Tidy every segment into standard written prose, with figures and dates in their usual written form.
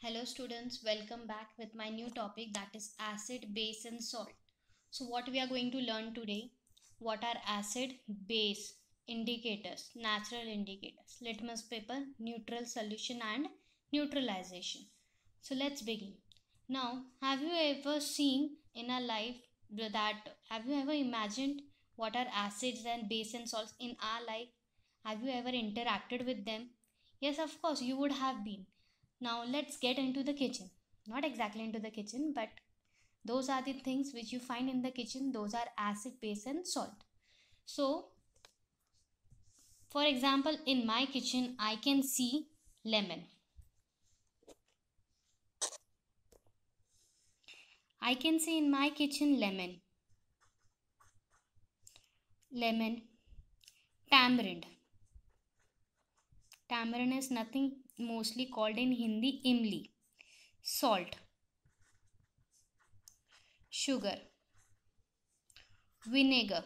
Hello students, welcome back with my new topic, that is acid, base and salt. So what we are going to learn today, what are acid, base, indicators, natural indicators, litmus paper, neutral solution and neutralization. So let's begin. Now, have you ever seen in a life have you ever imagined what are acids and base and salts in our life? Have you ever interacted with them? Yes, of course, you would have been. Now let's get into the kitchen. Not exactly into the kitchen, but those are the things which you find in the kitchen. Those are acid, base, and salt. So, for example, in my kitchen, I can see lemon. I can see in my kitchen lemon, tamarind. Tamarind is nothing mostly called in Hindi imli. Salt, sugar, vinegar,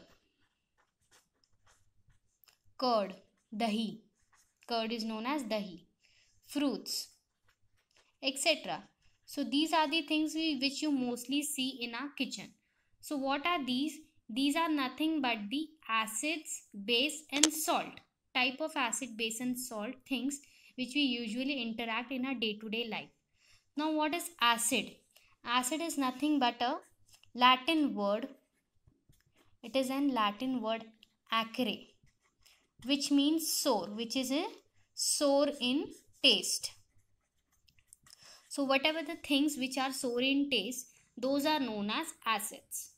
curd, dahi. Curd is known as dahi. Fruits, etc. So these are the things which you mostly see in our kitchen. So what are these? These are nothing but the acids, base and salt. Type of acid, base and salt things which we usually interact in our day-to-day life. Now what is acid? Acid is nothing but a Latin word. It is an Latin word acre, which means sour, which is a sour in taste. So whatever the things which are sour in taste, those are known as acids.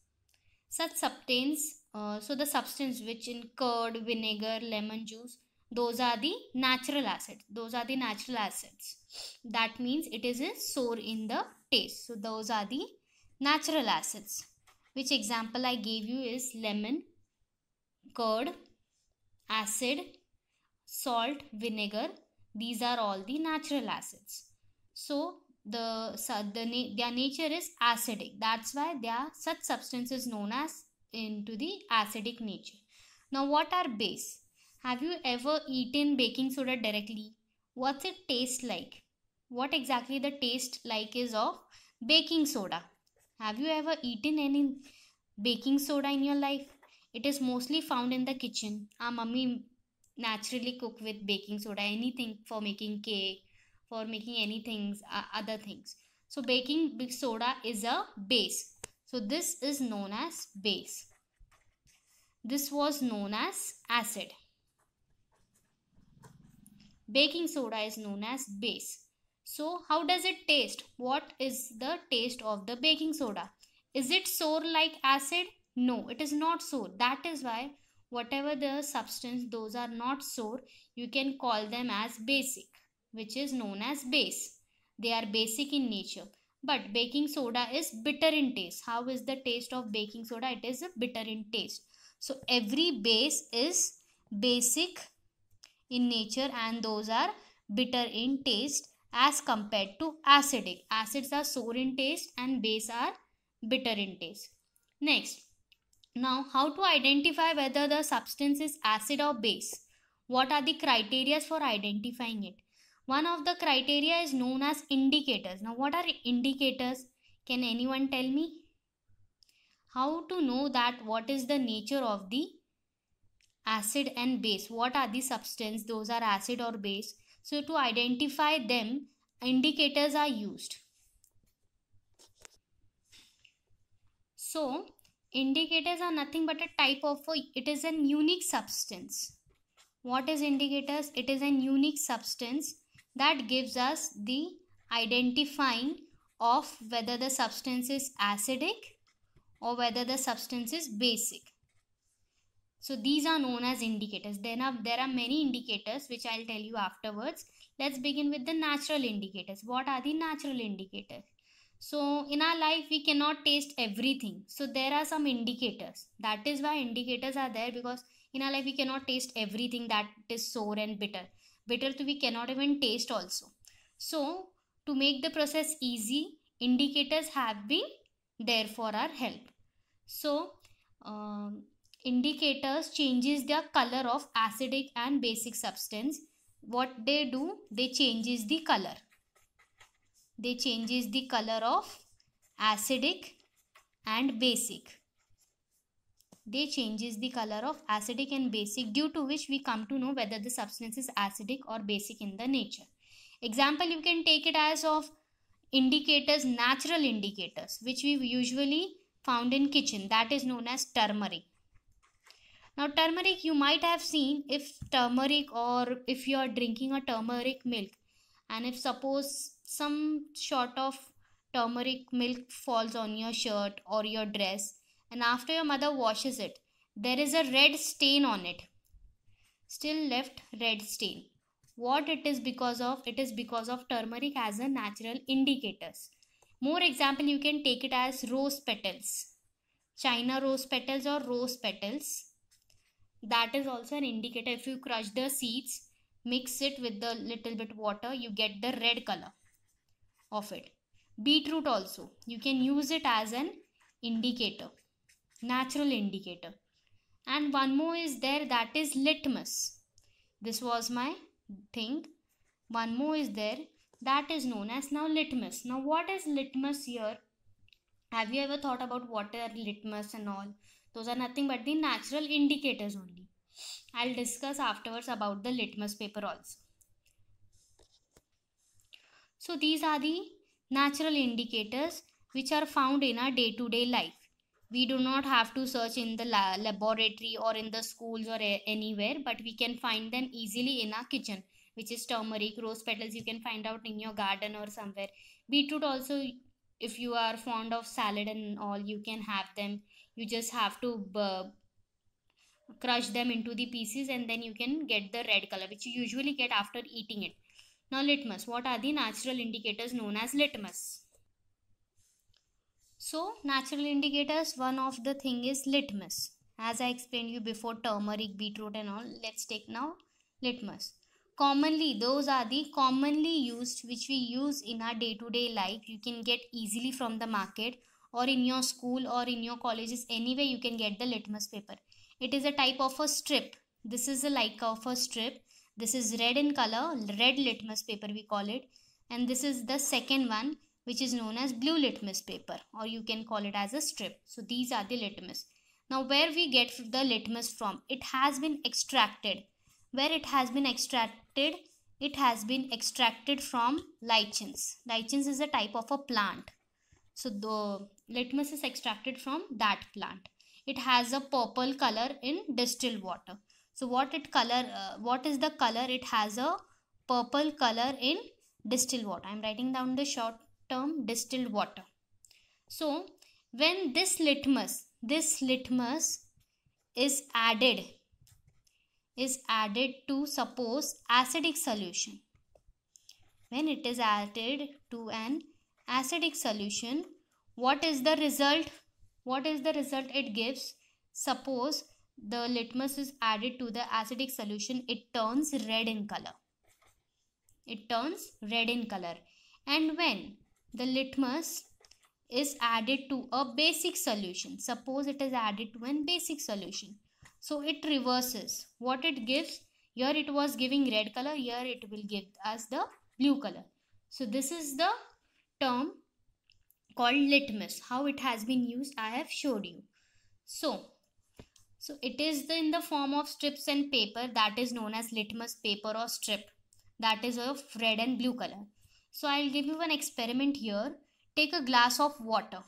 Such so the substance which in curd, vinegar, lemon juice, those are the natural acids. Those are the natural acids. That means it is a sour in the taste. So those are the natural acids. Which example I gave you is lemon, curd, acid, salt, vinegar. These are all the natural acids. So their nature is acidic. That's why they are such substances known as into the acidic nature. Now what are base? Have you ever eaten baking soda directly? What's it taste like? What exactly the taste like is of baking soda? Have you ever eaten any baking soda in your life? It is mostly found in the kitchen. Our mummy naturally cook with baking soda, anything for making cake, for making anything other things. So baking soda is a base. So this is known as base. This was known as acid. Baking soda is known as base. So how does it taste? What is the taste of the baking soda? Is it sour like acid? No, it is not sour. That is why whatever the substance, those are not sour, you can call them as basic, which is known as base. They are basic in nature. But baking soda is bitter in taste. How is the taste of baking soda? It is bitter in taste. So every base is basic in nature and those are bitter in taste as compared to acidic. Acids are sour in taste and base are bitter in taste. Next, now how to identify whether the substance is acid or base? What are the criteria for identifying it? One of the criteria is known as indicators. Now what are indicators? Can anyone tell me? How to know that what is the nature of the acid and base? What are the substance? Those are acid or base. So to identify them, indicators are used. So indicators are nothing but a type of it is an unique substance. What is indicators? It is an unique substance that gives us the identifying of whether the substance is acidic or whether the substance is basic. So these are known as indicators. There are many indicators which I'll tell you afterwards. Let's begin with the natural indicators. What are the natural indicators? So in our life we cannot taste everything. So there are some indicators. That is why indicators are there, because in our life we cannot taste everything that is sour and bitter. Bitter too we cannot even taste also. So to make the process easy, indicators have been there for our help. So indicators changes their color of acidic and basic substance. What they do, they changes the color. they changes the color of acidic and basic. They changes the color of acidic and basic, due to which we come to know whether the substance is acidic or basic in the nature. Example, you can take it as of indicators, natural indicators, which we usually found in kitchen, that is known as turmeric. Now turmeric, you might have seen, if turmeric, or if you are drinking a turmeric milk, and if suppose some sort of turmeric milk falls on your shirt or your dress, and after your mother washes it, there is a red stain on it, still left red stain. What it is because of? It is because of turmeric as a natural indicators. More example, you can take it as rose petals, China rose petals or rose petals. That is also an indicator. If you crush the seeds, mix it with the little bit water, you get the red color of it. Beetroot also, you can use it as an indicator, natural indicator. And one more is there, that is litmus. This was my thing. One more is there, that is known as now litmus. Now what is litmus here? Have you ever thought about what are litmus and all? Those are nothing but the natural indicators only. I'll discuss afterwards about the litmus paper also. So these are the natural indicators which are found in our day-to-day life. We do not have to search in the laboratory or in the schools or anywhere, but we can find them easily in our kitchen, which is turmeric, rose petals, you can find out in your garden or somewhere. Beetroot also, if you are fond of salad and all, you can have them. You just have to crush them into the pieces, and then you can get the red color, which you usually get after eating it. Now litmus, what are the natural indicators known as litmus? So natural indicators, one of the thing is litmus. As I explained you before, turmeric, beetroot and all. Let's take now litmus. Commonly, those are the commonly used, which we use in our day-to-day life. You can get easily from the market or in your school or in your colleges, anywhere you can get the litmus paper. It is a type of a strip. This is a like of a strip. This is red in color, red litmus paper we call it. And this is the second one, which is known as blue litmus paper, or you can call it as a strip. So these are the litmus. Now where we get the litmus from? It has been extracted. Where it has been extracted? It has been extracted from lichens. Lichens is a type of a plant. So the litmus is extracted from that plant. It has a purple color in distilled water. So what is the color? It has a purple color in distilled water. I am writing down the short term, distilled water. So when this litmus is added to, suppose, acidic solution. When it is added to an acidic solution, what is the result? What is the result it gives? Suppose the litmus is added to the acidic solution, it turns red in color. It turns red in color. And when the litmus is added to a basic solution, suppose it is added to an basic solution, so it reverses. What it gives? Here it was giving red color, here it will give us the blue color. So this is the term called litmus. How it has been used, I have showed you. So it is in the form of strips and paper, that is known as litmus paper or strip, that is of red and blue color. So I'll give you an experiment here. Take a glass of water,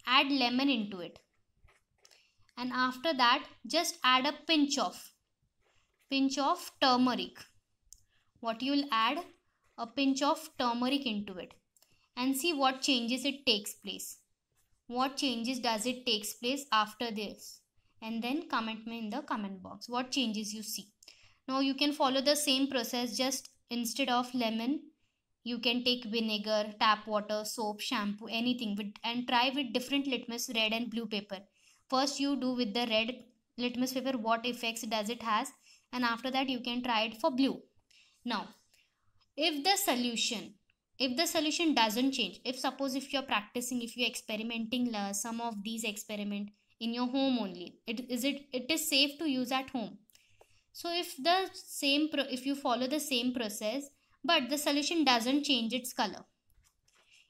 add lemon into it, and after that just add a pinch of turmeric. What you will add? A pinch of turmeric into it, and see what changes it takes place. What changes does it takes place after this? And then comment me in the comment box what changes you see. Now you can follow the same process, just instead of lemon you can take vinegar, tap water, soap, shampoo, anything, and try with different litmus, red and blue paper. First you do with the red litmus paper, what effects does it has, and after that you can try it for blue. Now if the solution doesn't change, if suppose if you're practicing, if you're experimenting some of these experiment in your home only, it is safe to use at home. So if you follow the same process, but the solution doesn't change its color.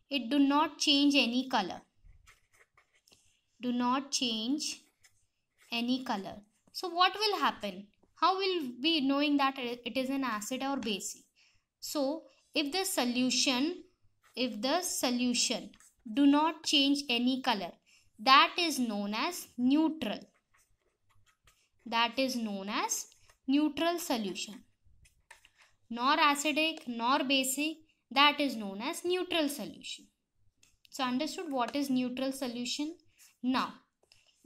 It do not change any color. Do not change any color. So what will happen? How will we knowing that it is an acid or base? So if the solution do not change any color, that is known as neutral. That is known as neutral solution. Nor acidic nor basic, that is known as neutral solution. So understood what is neutral solution? Now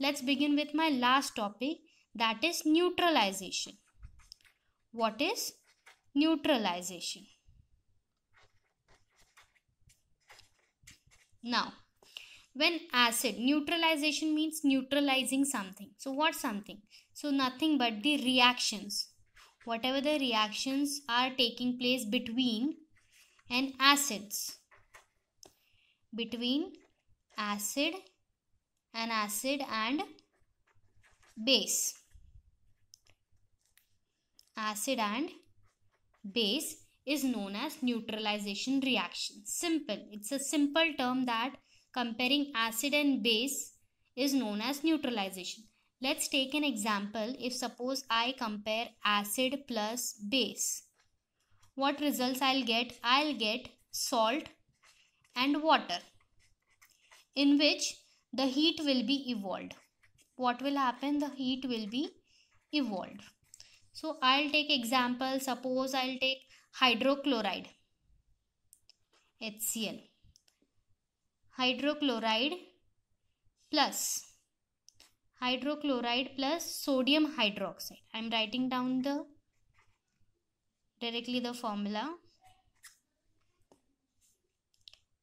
let's begin with my last topic, that is neutralization. What is neutralization? Now, when acid, neutralization means neutralizing something. So what something? So nothing but the reactions. Whatever the reactions are taking place between an acids. Between acid and base. Acid and base is known as neutralization reaction. Simple. It's a simple term that comparing acid and base is known as neutralization. Let's take an example. If suppose I compare acid plus base, what results I'll get? I'll get salt and water, in which the heat will be evolved. What will happen? The heat will be evolved. So I'll take example. Suppose I'll take hydrochloride, HCl. Hydrochloride plus sodium hydroxide. I'm writing down directly the formula.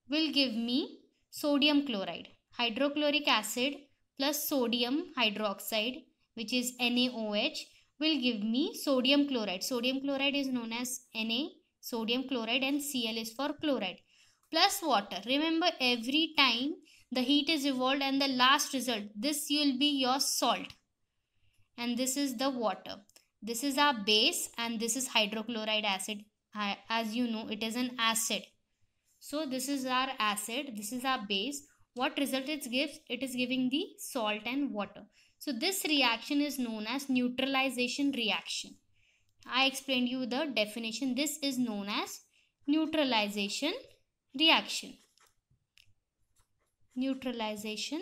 Will give me sodium chloride. Hydrochloric acid plus sodium hydroxide, which is NaOH, will give me sodium chloride. Sodium chloride is known as Na, sodium chloride, and Cl is for chloride, plus water. Remember, every time the heat is evolved and the last result, this will be your salt and this is the water. This is our base and this is hydrochloride acid. As you know, it is an acid. So this is our acid, this is our base. What result it gives? It is giving the salt and water. So this reaction is known as neutralization reaction. I explained you the definition. This is known as neutralization reaction. Neutralization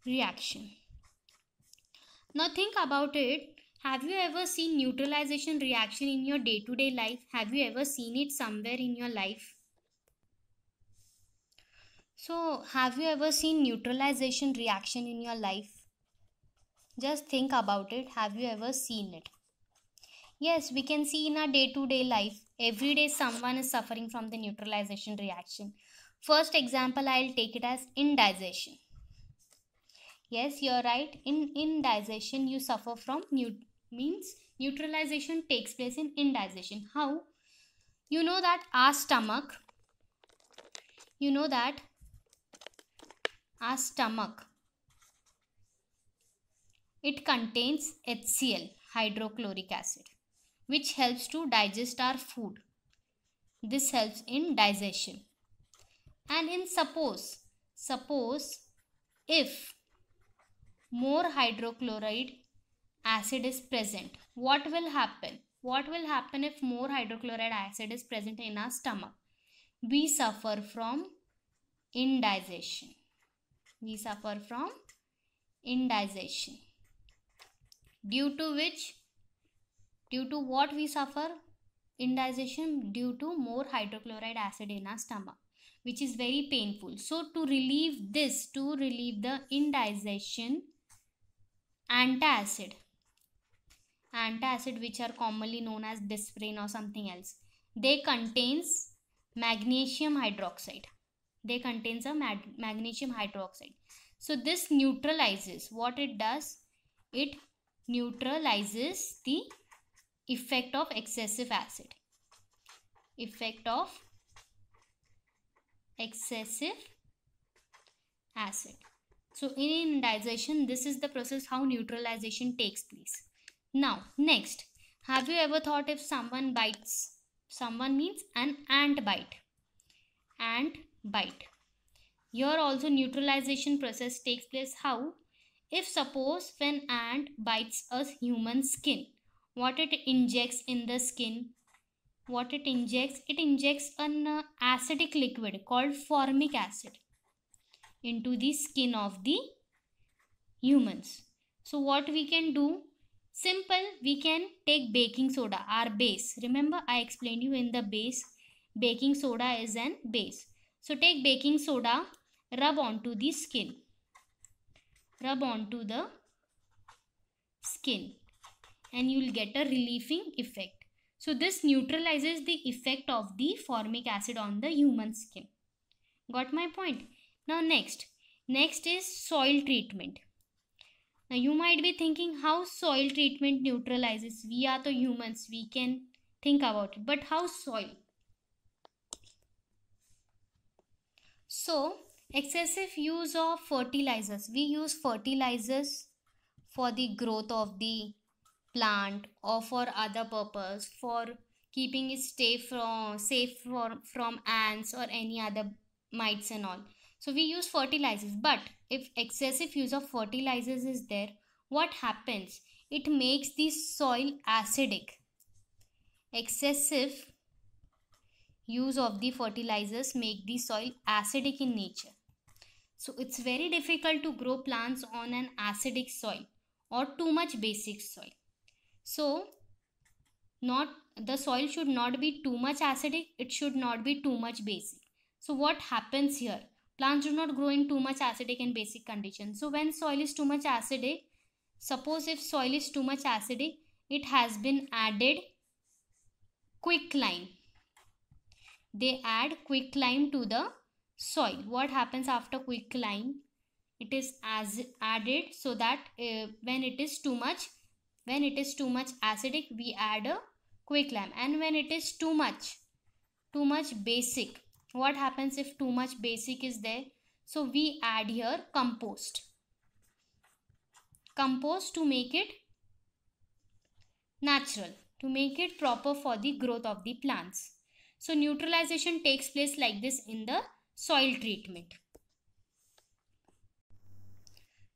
reaction. Now think about it. Have you ever seen neutralization reaction in your day-to-day life? Have you ever seen it somewhere in your life? So have you ever seen neutralization reaction in your life? Just think about it. Have you ever seen it? Yes, we can see in our day-to-day life. Every day someone is suffering from the neutralization reaction. First example, I'll take it as indigestion. Yes, you're right. In indigestion, you suffer from neutralization takes place in indigestion. How? You know that our stomach, it contains HCl, hydrochloric acid, which helps to digest our food. This helps in digestion. And in suppose if more hydrochloride acid is present, what will happen? What will happen if more hydrochloride acid is present in our stomach? We suffer from indigestion. We suffer from indigestion. Due to what we suffer indigestion? Due to more hydrochloride acid in our stomach, which is very painful. So to relieve the indigestion, antacid, which are commonly known as Disprin or something else, they contains magnesium hydroxide. So this neutralizes. What it does? It neutralizes the effect of excessive acid. So in indigestion, this is the process how neutralization takes place. Now next, Have you ever thought if someone bites? Someone means an ant bite. Ant bite. Here also neutralization process takes place. How? If suppose when ant bites a human skin, what it injects in the skin? What it injects? It injects an acidic liquid called formic acid into the skin of the humans. So what we can do? Simple, we can take baking soda, our base. Remember I explained you in the base, baking soda is an base. So take baking soda, rub onto the skin. Rub onto the skin and you will get a relieving effect. So this neutralizes the effect of the formic acid on the human skin. Got my point? Now next is soil treatment. Now you might be thinking how soil treatment neutralizes. We are the humans, we can think about it, but how soil? So excessive use of fertilizers. We use fertilizers for the growth of the plant or for other purpose, for keeping it safe from ants or any other mites and all. So we use fertilizers, but if excessive use of fertilizers is there, what happens? It makes the soil acidic. Excessive use of the fertilizers make the soil acidic in nature. So it's very difficult to grow plants on an acidic soil or too much basic soil. So not the soil should not be too much acidic, it should not be too much basic. So what happens here? Plants do not grow in too much acidic and basic conditions. So when soil is too much acidic, suppose if soil is too much acidic, it has been added quicklime. They add quicklime to the soil. What happens after quicklime? It is as added so that when it is too much acidic, we add a quicklime. And when it is too much basic, what happens if too much basic is there? So we add here compost to make it natural, to make it proper for the growth of the plants. So neutralization takes place like this in the soil treatment.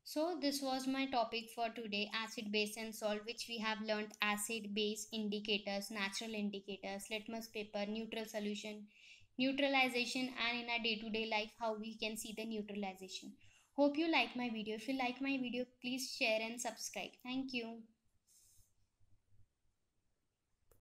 So this was my topic for today, acid, base and salt, which we have learnt acid, base, indicators, natural indicators, litmus paper, neutral solution, neutralization, and in our day-to-day life how we can see the neutralization. Hope you like my video. If you like my video, please share and subscribe. Thank you.